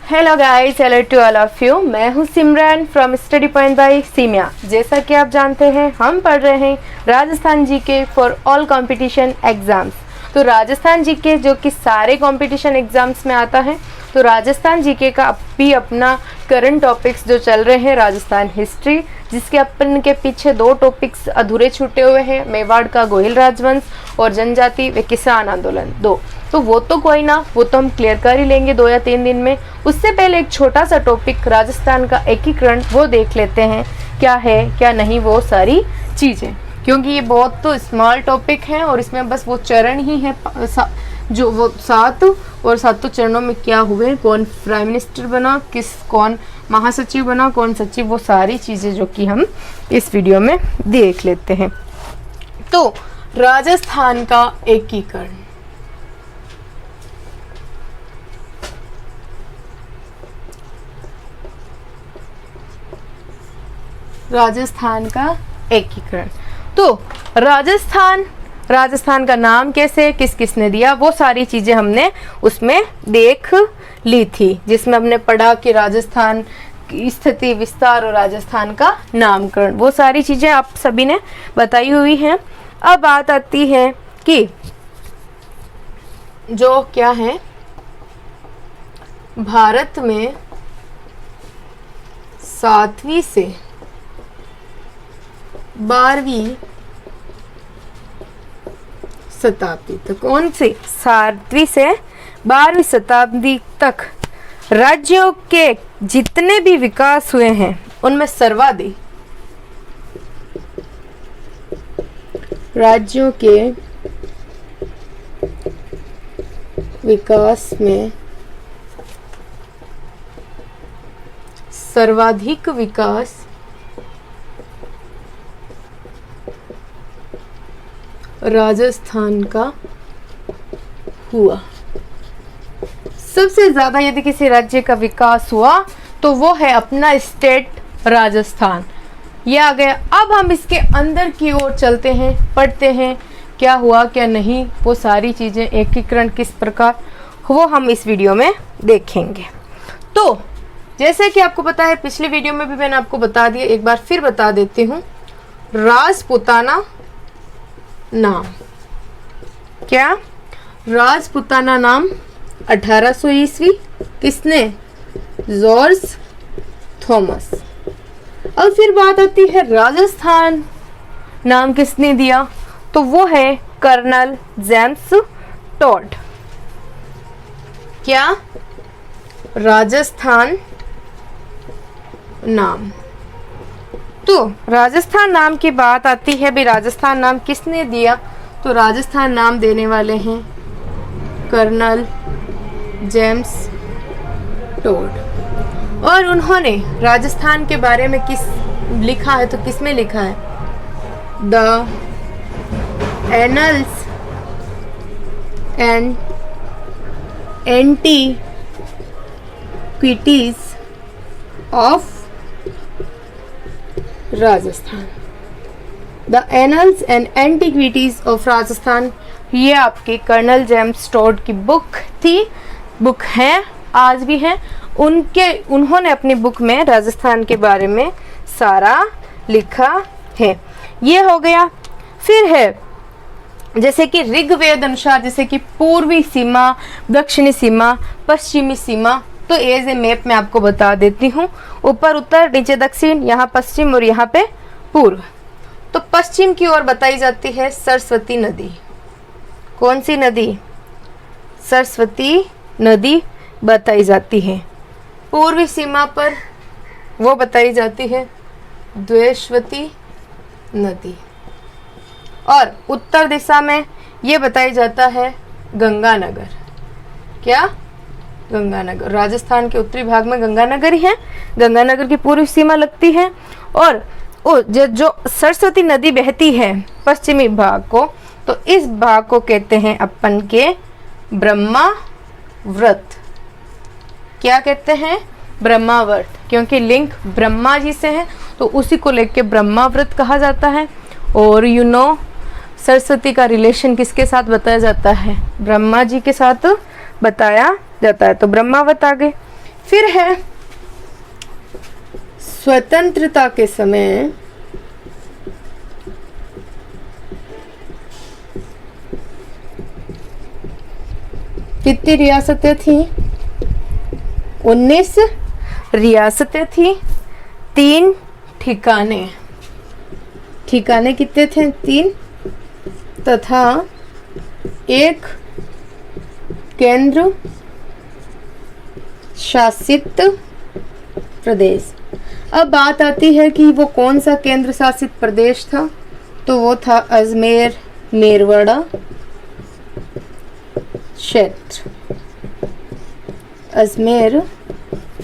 Hello guys, hello to all of you. मैं हूं Simran from study point by Simiya. जैसा कि आप जानते हैं, हम पढ़ रहे हैं Rajasthan GK for all competition exams. तो राजस्थान जीके जो कि सारे कंपटीशन एग्जाम्स में आता है, तो राजस्थान जीके का भी अपना करंट टॉपिक्स जो चल रहे हैं, राजस्थान हिस्ट्री, जिसके अपन के पीछे 2 टॉपिक्स अधूरे छूटे हुए हैं, मेवाड़ का गोहिल राजवंश और जनजाति व किसान आंदोलन 2। तो वो तो कोई ना, वो तो हम क्लियर कर ही लेंगे 2 या 3 दिन में। उससे पहले एक छोटा सा टॉपिक राजस्थान का एकीकरण, वो देख लेते हैं क्या है क्या नहीं वो सारी चीज़ें, क्योंकि ये बहुत तो स्मॉल टॉपिक है और इसमें बस वो चरण ही है जो वो 7 और 7 चरणों में क्या हुए, कौन प्राइम मिनिस्टर बना, कौन महासचिव बना, कौन सचिव, वो सारी चीज़ें जो कि हम इस वीडियो में देख लेते हैं। तो राजस्थान का एकीकरण, राजस्थान का एकीकरण। तो राजस्थान का नाम कैसे, किस किसने दिया, वो सारी चीज़ें हमने उसमें देख ली थी, जिसमें हमने पढ़ा कि राजस्थान की स्थिति, विस्तार और राजस्थान का नामकरण, वो सारी चीज़ें आप सभी ने बताई हुई हैं। अब बात आती है कि जो क्या है, भारत में 7वीं से 12वीं शताब्दी तक, कौन सी 7वीं से 12वीं शताब्दी तक राज्यों के जितने भी विकास हुए हैं, उनमें सर्वाधिक राज्यों के विकास में सर्वाधिक विकास राजस्थान का हुआ। सबसे ज्यादा यदि किसी राज्य का विकास हुआ तो वो है अपना स्टेट राजस्थान। ये आ गया। अब हम इसके अंदर की ओर चलते हैं, पढ़ते हैं क्या हुआ क्या नहीं, वो सारी चीजें, एकीकरण किस प्रकार, वो हम इस वीडियो में देखेंगे। तो जैसे कि आपको पता है, पिछले वीडियो में भी मैंने आपको बता दिया, एक बार फिर बता देती हूँ। राजपूताना नाम, क्या राजपूताना नाम 1800 ईस्वी, किसने, जॉर्ज थॉमस। और फिर बात आती है राजस्थान नाम किसने दिया, तो वो है कर्नल जेम्स टॉड। क्या, राजस्थान नाम। तो राजस्थान नाम की बात आती है, भी राजस्थान नाम किसने दिया, तो राजस्थान नाम देने वाले हैं कर्नल जेम्स टॉड। और उन्होंने राजस्थान के बारे में किस लिखा है, तो किस में लिखा है, the annuls and antiquities of Rajasthan. The annuls and antiquities of Rajasthan, ये आपके कर्नल जेम्स टॉड की बुक थी, बुक है, आज भी है। उन्होंने अपनी बुक में राजस्थान के बारे में सारा लिखा है। ये हो गया। फिर है जैसे कि ऋग्वेद अनुसार, जैसे कि पूर्वी सीमा, दक्षिणी सीमा, पश्चिमी सीमा, तो एज ए मैप में आपको बता देती हूँ। ऊपर उत्तर, नीचे दक्षिण, यहाँ पश्चिम और यहाँ पे पूर्व। तो पश्चिम की ओर बताई जाती है सरस्वती नदी। कौन सी नदी, सरस्वती नदी बताई जाती है। पूर्वी सीमा पर वो बताई जाती है द्वेषवती नदी। और उत्तर दिशा में ये बताई जाता है गंगानगर। क्या, गंगानगर। राजस्थान के उत्तरी भाग में गंगानगर ही है, गंगानगर की पूर्वी सीमा लगती है। और जो सरस्वती नदी बहती है पश्चिमी भाग को, तो इस भाग को कहते हैं अपन के ब्रह्माव्रत। क्या कहते हैं, ब्रह्माव्रत, क्योंकि लिंक ब्रह्मा जी से है, तो उसी को लेके ब्रह्माव्रत कहा जाता है। और सरस्वती का रिलेशन किसके साथ बताया जाता है, ब्रह्मा जी के साथ बताया जाता है, तो ब्रह्मावत आ गए। फिर है स्वतंत्रता के समय कितनी रियासतें थी? 19 रियासतें थी, 3 ठिकाने। ठिकाने कितने थे? 3, तथा 1 केंद्र शासित प्रदेश। अब बात आती है कि वो कौन सा केंद्र शासित प्रदेश था, तो वो था अजमेर मेरवाड़ा क्षेत्र। अजमेर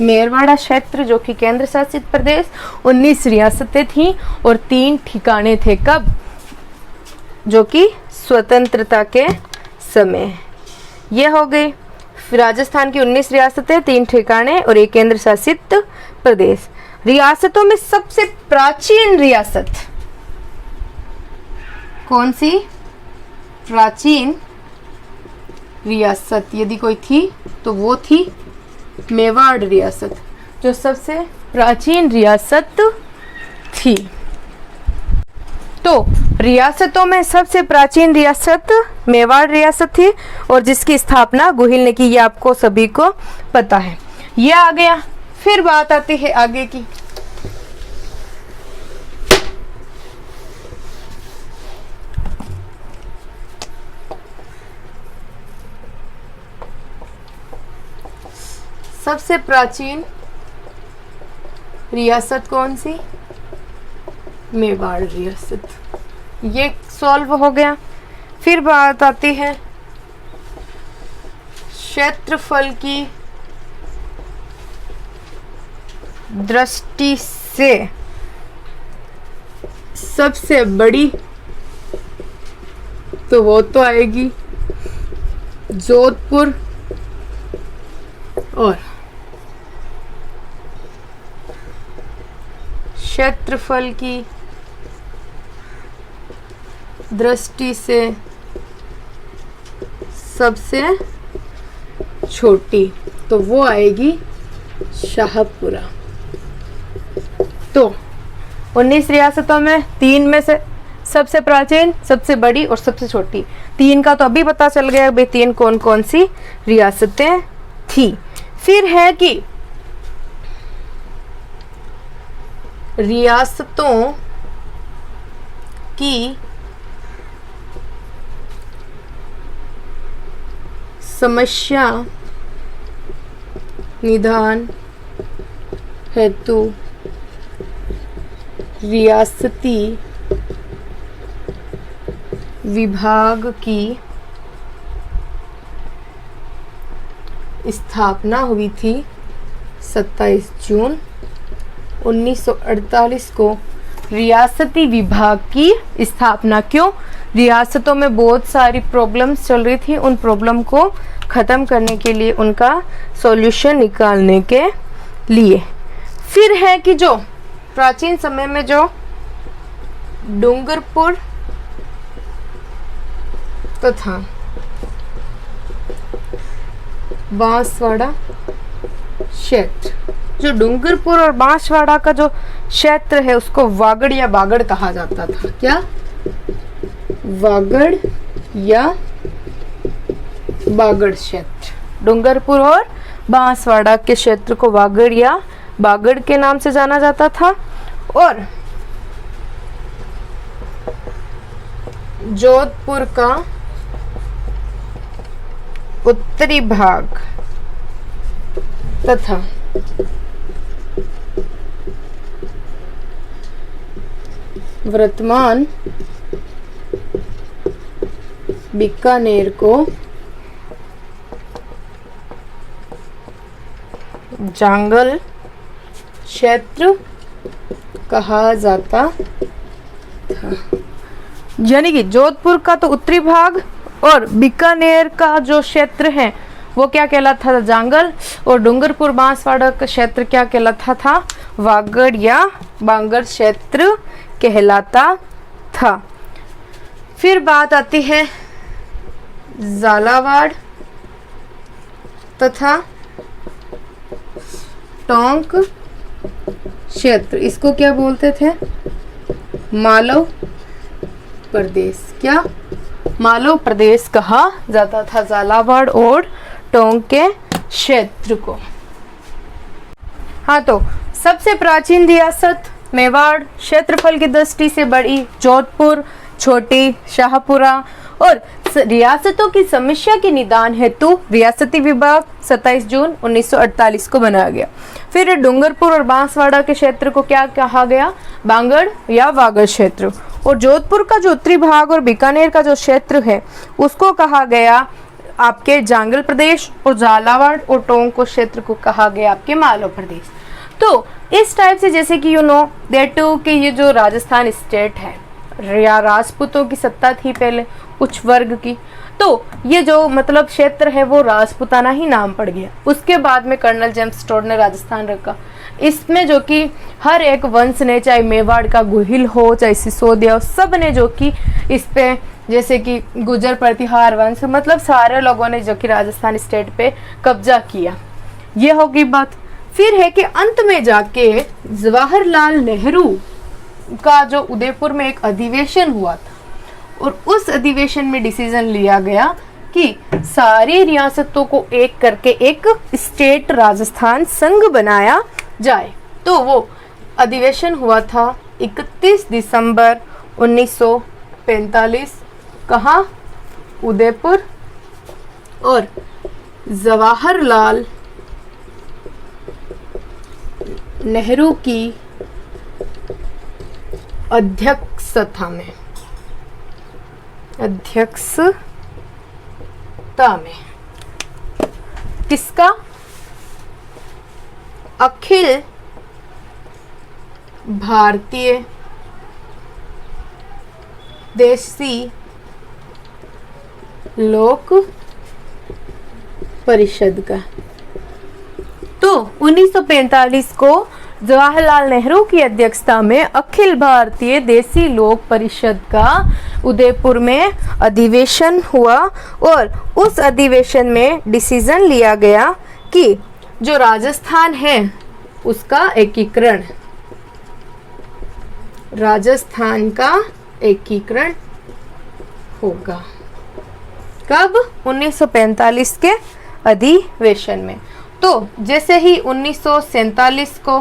मेरवाड़ा क्षेत्र जो कि केंद्र शासित प्रदेश, 19 रियासतें थीं और 3 ठिकाने थे। कब? जो कि स्वतंत्रता के समय। ये हो गई राजस्थान की 19 रियासतें, 3 ठिकाने और 1 केंद्र शासित प्रदेश। रियासतों में सबसे प्राचीन रियासत कौन सी? प्राचीन रियासत यदि कोई थी तो वो थी मेवाड़ रियासत, जो सबसे प्राचीन रियासत थी। तो रियासतों में सबसे प्राचीन रियासत मेवाड़ रियासत थी और जिसकी स्थापना गोहिल ने की, ये आपको सभी को पता है। ये आ गया। फिर बात आती है आगे की। सबसे प्राचीन रियासत कौन सी? मेवाड़ रियासत। ये सॉल्व हो गया। फिर बात आती है क्षेत्रफल की दृष्टि से सबसे बड़ी, तो वो तो आएगी जोधपुर। और क्षेत्रफल की दृष्टि से सबसे छोटी, तो वो आएगी शाहपुरा। तो 19 रियासतों में 3 में से सबसे प्राचीन, सबसे बड़ी और सबसे छोटी। 3 का तो अभी पता चल गया भाई 3 कौन कौन सी रियासतें थी। फिर है कि रियासतों की समस्या निदान हेतु रियासती विभाग की स्थापना हुई थी 27 जून 1948 को। रियासती विभाग की स्थापना क्यों? रियासतों में बहुत सारी प्रॉब्लम्स चल रही थी, उन प्रॉब्लम को ख़त्म करने के लिए, उनका सॉल्यूशन निकालने के लिए। फिर है कि जो प्राचीन समय में जो डूंगरपुर तथा बांसवाड़ा क्षेत्र, जो डूंगरपुर और बांसवाड़ा का जो क्षेत्र है उसको वागड़ या बागड़ कहा जाता था। क्या? वागड़ या बागड़ क्षेत्र। डूंगरपुर और बांसवाड़ा के क्षेत्र को वागड़ या बागड़ के नाम से जाना जाता था। और जोधपुर का उत्तरी भाग तथा वर्तमान बीकानेर को जांगल क्षेत्र कहा जाता था। यानी कि जोधपुर का तो उत्तरी भाग और बीकानेर का जो क्षेत्र है वो क्या कहलाता था? जांगल। और डूंगरपुर बांसवाड़ा का क्षेत्र क्या कहलाता था? वागड़ या बांगड़ क्षेत्र कहलाता था। फिर बात आती है झालावाड़ तथा टोंक क्षेत्र, इसको क्या बोलते थे? मालव प्रदेश। क्या? मालव प्रदेश कहा जाता था झालावाड़ और टोंक के क्षेत्र को। हाँ, तो सबसे प्राचीन रियासत मेवाड़, क्षेत्रफल की दृष्टि से बड़ी जोधपुर, छोटी शाहपुरा, और रियासतों की समस्या के निदान हेतु रियासती विभाग 27 जून 1948 को बनाया गया। फिर डूंगरपुर और बांसवाड़ा के क्षेत्र को क्या कहा गया? बांगड़ या वागड़ क्षेत्र। और जोधपुर का जो उत्तरी भाग और बीकानेर का जो क्षेत्र है उसको कहा गया आपके जांगल प्रदेश, और झालावाड़ और टोंक को क्षेत्र को कहा गया आपके मालव प्रदेश। तो इस टाइप से जैसे कि यू नो दैट टू कि ये जो राजस्थान स्टेट है, या राजपूतों की सत्ता थी पहले, उच्च वर्ग की, तो ये जो मतलब क्षेत्र है वो राजपूताना ही नाम पड़ गया। उसके बाद में कर्नल जेम्स टोड ने राजस्थान रखा। इसमें जो कि हर एक वंश ने, चाहे मेवाड़ का गुहिल हो, चाहे सिसोदिया हो, सब ने जो कि इस पे, जैसे कि गुजर प्रतिहार वंश, मतलब सारे लोगों ने जो कि राजस्थान स्टेट पे कब्जा किया। ये होगी बात। फिर है कि अंत में जाके जवाहरलाल नेहरू का जो उदयपुर में एक अधिवेशन हुआ था, और उस अधिवेशन में डिसीजन लिया गया कि सारी रियासतों को एक करके एक स्टेट राजस्थान संघ बनाया जाए। तो वो अधिवेशन हुआ था 31 दिसंबर 1945। कहाँ? उदयपुर। और जवाहरलाल नेहरू की अध्यक्षता में किसका? अखिल भारतीय देशी लोक परिषद का। तो 1945 को जवाहरलाल नेहरू की अध्यक्षता में अखिल भारतीय देशी लोक परिषद का उदयपुर में अधिवेशन हुआ, और उस अधिवेशन में डिसीजन लिया गया कि जो राजस्थान है उसका एकीकरण, राजस्थान का एकीकरण होगा। कब? 1945 के अधिवेशन में। तो जैसे ही 1947 को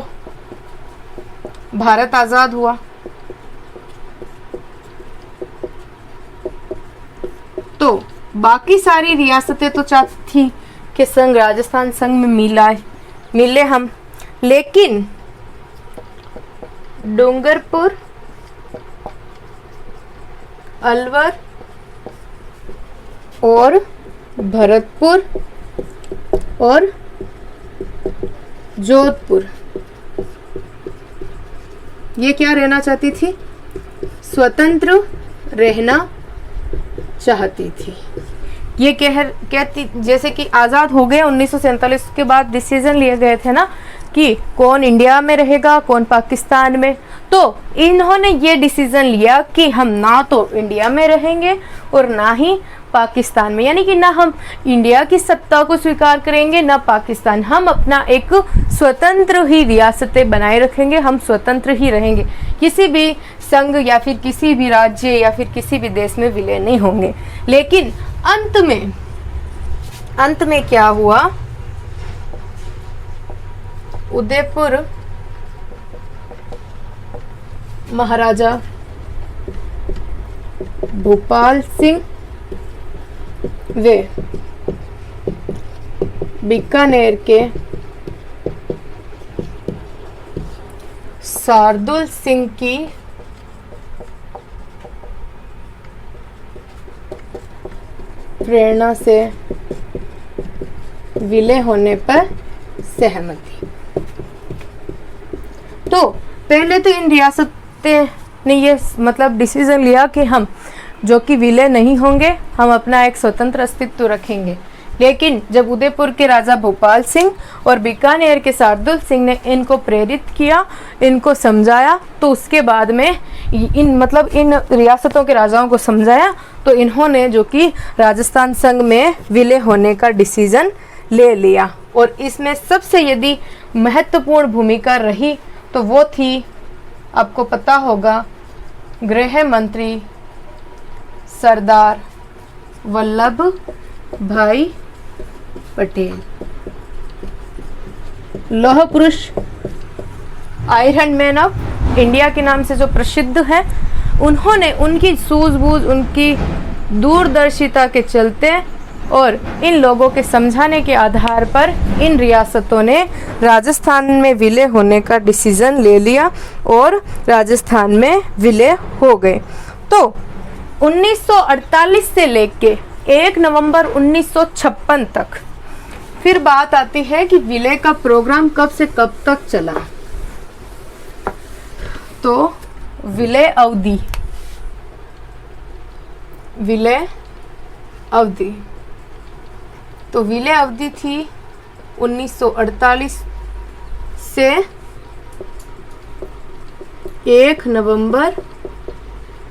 भारत आजाद हुआ, तो बाकी सारी रियासतें तो चाहती थी कि संघ, राजस्थान संघ में मिले हम, लेकिन डूंगरपुर, अलवर और भरतपुर और जोधपुर, ये क्या रहना चाहती थी? स्वतंत्र रहना चाहती थी। ये कहती, जैसे कि आज़ाद हो गए 1947 के बाद डिसीजन लिए गए थे ना कि कौन इंडिया में रहेगा, कौन पाकिस्तान में। तो इन्होंने ये डिसीजन लिया कि हम ना तो इंडिया में रहेंगे और ना ही पाकिस्तान में, यानी कि ना हम इंडिया की सत्ता को स्वीकार करेंगे ना पाकिस्तान। हम अपना एक स्वतंत्र ही रियासतें बनाए रखेंगे, हम स्वतंत्र ही रहेंगे, किसी भी संघ या फिर किसी भी राज्य या फिर किसी भी देश में विलय नहीं होंगे। लेकिन अंत में क्या हुआ? उदयपुर महाराजा भोपाल सिंह वे बीकानेर के शार्दुल सिंह की प्रेरणा से विलय होने पर सहमति। तो पहले तो इन रियासतें ने ये मतलब डिसीजन लिया कि हम जो कि विलय नहीं होंगे, हम अपना एक स्वतंत्र अस्तित्व रखेंगे। लेकिन जब उदयपुर के राजा भोपाल सिंह और बीकानेर के शार्दुल सिंह ने इनको प्रेरित किया, इनको समझाया, तो उसके बाद में इन रियासतों के राजाओं को समझाया, तो इन्होंने जो कि राजस्थान संघ में विलय होने का डिसीजन ले लिया। और इसमें सबसे यदि महत्वपूर्ण भूमिका रही तो वो थी, आपको पता होगा, गृह मंत्री सरदार वल्लभ भाई पटेल। लौह पुरुष, आयरन मैन ऑफ इंडिया के नाम से जो प्रसिद्ध है, उन्होंने उनकी सूझबूझ, उनकी दूरदर्शिता के चलते और इन लोगों के समझाने के आधार पर इन रियासतों ने राजस्थान में विलय होने का डिसीजन ले लिया और राजस्थान में विलय हो गए। तो 1948 से लेके 1 नवंबर 1956 तक फिर बात आती है कि विलय का प्रोग्राम कब से कब तक चला। तो विलय अवधि तो विलय अवधि थी 1948 से 1 नवंबर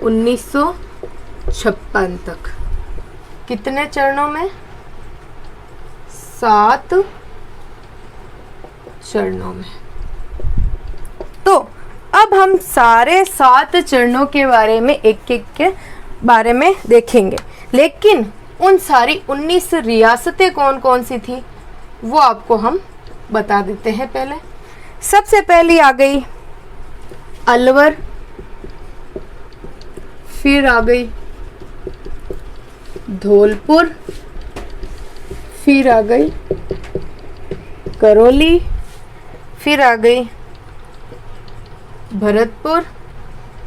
1956 तक। कितने चरणों में? 7 चरणों में। तो अब हम सारे 7 चरणों के बारे में एक एक के बारे में देखेंगे, लेकिन उन सारी 19 रियासतें कौन कौन सी थी वो आपको हम बता देते हैं। पहले सबसे पहली आ गई अलवर, फिर आ गई धौलपुर, फिर आ गई करौली, फिर आ गई भरतपुर,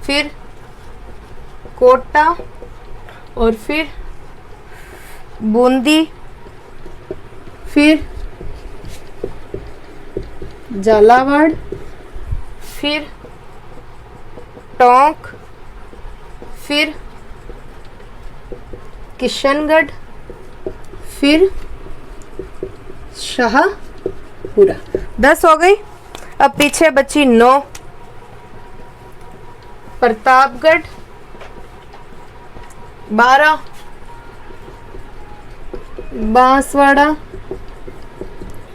फिर कोटा और फिर बूंदी, फिर झालावाड़, फिर टोंक, फिर किशनगढ़, फिर शाहपुरा। 10 हो गई। अब पीछे बची 9, प्रतापगढ़, 12 बांसवाड़ा,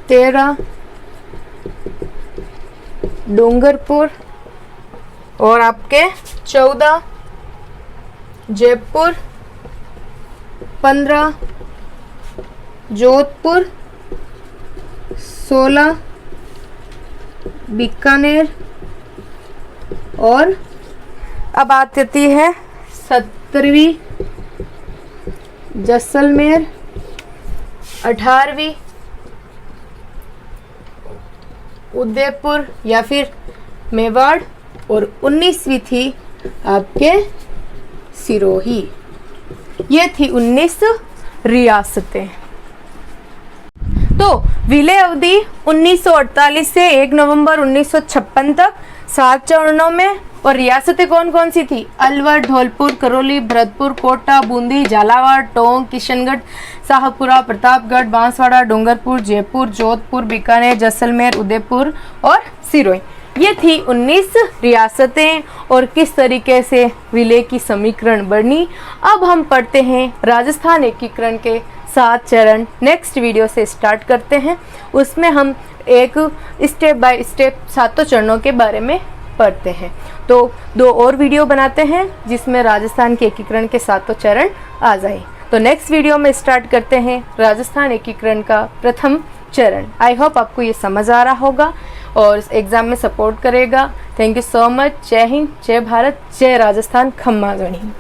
13 डूंगरपुर और आपके 14 जयपुर, 15 जोधपुर, 16 बीकानेर और अब आती है 17वीं जैसलमेर, 18वीं उदयपुर या फिर मेवाड़ और 19वीं थी आपके सिरोही। ये थी 19 रियासतें। तो विलय अवधि 1948 से 1 नवंबर 1956 तक 7 चरणों में। और रियासतें कौन कौन सी थी? अलवर, धौलपुर, करौली, भरतपुर, कोटा, बूंदी, झालावाड़, टोंक, किशनगढ़, शाहपुरा, प्रतापगढ़, बांसवाड़ा, डूंगरपुर, जयपुर, जोधपुर, बीकानेर, जैसलमेर, उदयपुर और सिरोही। ये थी 19 रियासतें और किस तरीके से विलय की समीकरण बनी। अब हम पढ़ते हैं राजस्थान एकीकरण के 7 चरण। नेक्स्ट वीडियो से स्टार्ट करते हैं, उसमें हम एक स्टेप बाय स्टेप 7 चरणों के बारे में पढ़ते हैं। तो 2 और वीडियो बनाते हैं जिसमें राजस्थान के एकीकरण के 7 चरण आ जाए। तो नेक्स्ट वीडियो में स्टार्ट करते हैं राजस्थान एकीकरण का प्रथम चरण। आई होप आपको ये समझ आ रहा होगा और एग्जाम में सपोर्ट करेगा। Thank you so much. जय हिंद, जय भारत, जय राजस्थान, खम्मा गणी।